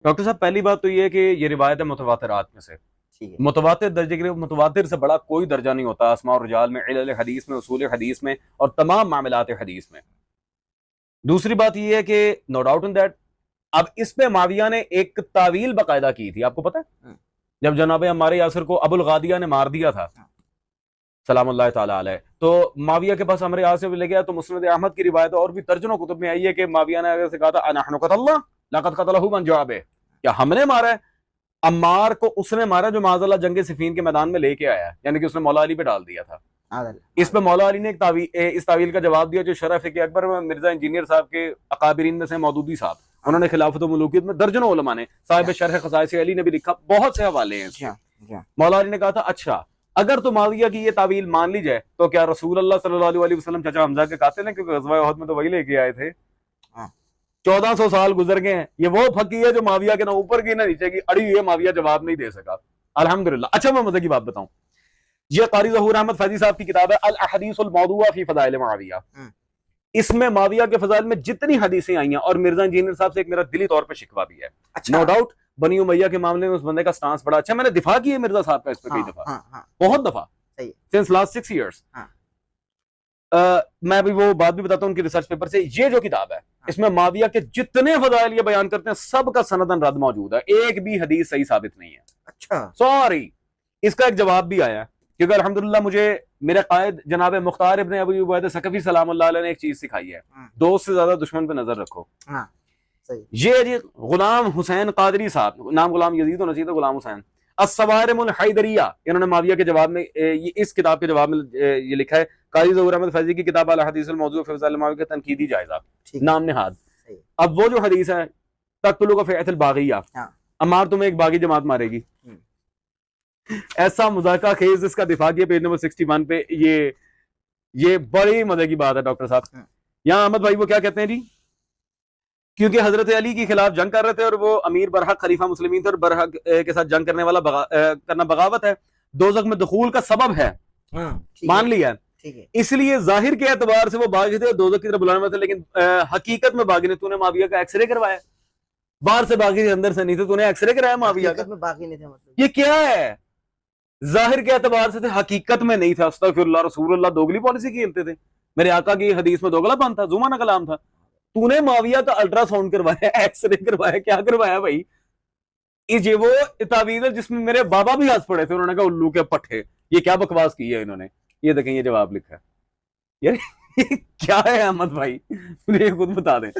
Doctor साहब, पहली बात तो ये है कि ये रिवायत है मुतवातिरात में से। ठीक है। मुतवातिर दर्जे के लिए मुतवातिर से बड़ा कोई दर्जा नहीं होता अस्मा और रिजाल में, इल्ल हदीस में, उसूल हदीस में और तमाम मामलात हदीस में। दूसरी बात ये है कि नो डाउट इन दैट अब इस पे माविया ने एक तावील बाकायदा की थी, आपको पता है? जब जनाब अम्मार यासिर को अबुल गादिया ने मार दिया था सलामुल्लाह ताला अलैह, तो माविया के पास अमर यासिर ले गया, तो मुस्नद अहमद की रिवायत और भी दर्जनों कुतुब में आई है कि माविया ने अगर से कहा था अनहनु क़तलना लक़द क़तलहु मन जवाबे, क्या हमने मारा है? अम्मार को उसने मारा जो माज़अल्लाह जंग सिफीन के मैदान में लेके आया है, यानी कि उसने मौला अली पे डाल दिया था। इस पे मौला अली ने इस तावील का जवाब दिया जो शरफ के अकबर में मिर्जा इंजीनियर साहब के अकाबिरीन में से मौदूदी साहब, उन्होंने खिलाफत मुलूकियत में दर्जनों उलमा ने, साहिब शरह ख़साइस अली ने भी लिखा, बहुत से हवाले हैं। मौला अली ने कहा था अच्छा अगर तो माविया की ये तावील मान ली जाए तो क्या रसूल अल्लाह सल्लल्लाहु अलैहि वसल्लम चाचा हमजा के कातिल हैं? क्योंकि ग़ज़वा उहद में तो वही लेके आए थे। 1400 साल गुजर गए हैं, ये वो फकी है जो माविया के ना ऊपर की ना नीचे की अड़ी हुई है, माविया जवाब नहीं दे सका। अल्हम्दुलिल्लाह। अच्छा, मैं मजे की बात बताऊं, ये क़ारी ज़हूर अहमद फैज़ी साहब की किताब है अल अहदीसुल मौदूआ फी फ़ज़ाइल मुआविया। इसमें माविया के फजाइल में जितनी हदीसें आई हैं, और मिर्जा इंजीनियर साहब से एक मेरा दिली तौर पे शिकवा भी है। अच्छा। नो डाउट बनी उमैया के मामले में उस बंदे का स्टांस बड़ा अच्छा, मैंने दिफा की है मिर्जा साहब का इस पे कई दफा, बहुत दफा, सिंस लास्ट 6 years। मैं भी वो बात भी बताता हूँ उनकी रिसर्च पेपर से। ये जो किताब है इसमें माविया के जितने फजाइल ये बयान करते हैं सबका सनदन रद्द मौजूद है, एक भी हदीस सही साबित नहीं है। अच्छा, सॉरी, इसका एक जवाब भी आया क्योंकि अल्हम्दुलिल्लाह मुझे मेरे कायद जनाब मुख्तार इब्न अबू उबैदा सकफी सलामुल्लाह अलैह ने एक चीज सिखाई है, दोस्त से ज्यादा दुश्मन पे नजर रखो। ये जी गुलाम हुसैन कादरी साहब, नाम गुलाम यजीद होना चाहिए था, गुलाम हुसैन अस्सवारिमुल हैदरिया, इन्होंने माविया के जवाब में ये इस किताब के जवाब में ये लिखा है, क़ारी ज़हूर अहमद फैज़ी की किताब अल हदीसुल मौज़ू फी फ़ज़ाइल माविया का तनकीदी जायज़ा, नाम नेहाद। अब वो जो हदीस है तक़्तुलुका फ़िअतुल बाग़िया, अम्मार तुम्हें एक बागी जमात मारेगी, ऐसा मुज़ाका खेज इसका दिफा किया पेज नंबर 61 पे। ये बड़ी मजे की बात है डॉक्टर साहब। यहाँ अहमद भाई वो क्या कहते हैं जी, क्योंकि हजरत अली के खिलाफ जंग कर रहे थे और वो अमीर बरहक खलीफा मुस्लिमीन थे और बरहक के साथ जंग करने वाला करना बगावत है, दोज़ख में दुखूल का सबब है, मान लिया। इसलिए जाहिर के एतबार से वो बागी थे, दोज़ख की तरफ बुलाने वाले थे, लेकिन हकीकत में बागी ने, तूने माविया का एक्सरे करवाया, बाहर से बागी थे अंदर से नहीं थे, तूने एक्सरे कराया माविया का, बागी नहीं थे, मतलब ये क्या है? जाहिर के एतबार से थे, हकीकत में नहीं था। अस्तगफिरुल्लाह, रसूलुल्लाह दोगली पॉलिसी खेलते थे। मेरे आका की हदीस में दोगलापन था, जुमाना कलाम था। तूने माविया का अल्ट्रासाउंड करवाया, एक्सरे करवाया, क्या करवाया भाई? ये वो तावीज़ है जिसमें मेरे बाबा भी हंस पड़े थे, उन्होंने कहा उल्लू के पट्टे, ये क्या बकवास की है इन्होंने। ये देखें, ये जवाब लिखा है यार। क्या है अहमद भाई, मुझे खुद बता दें।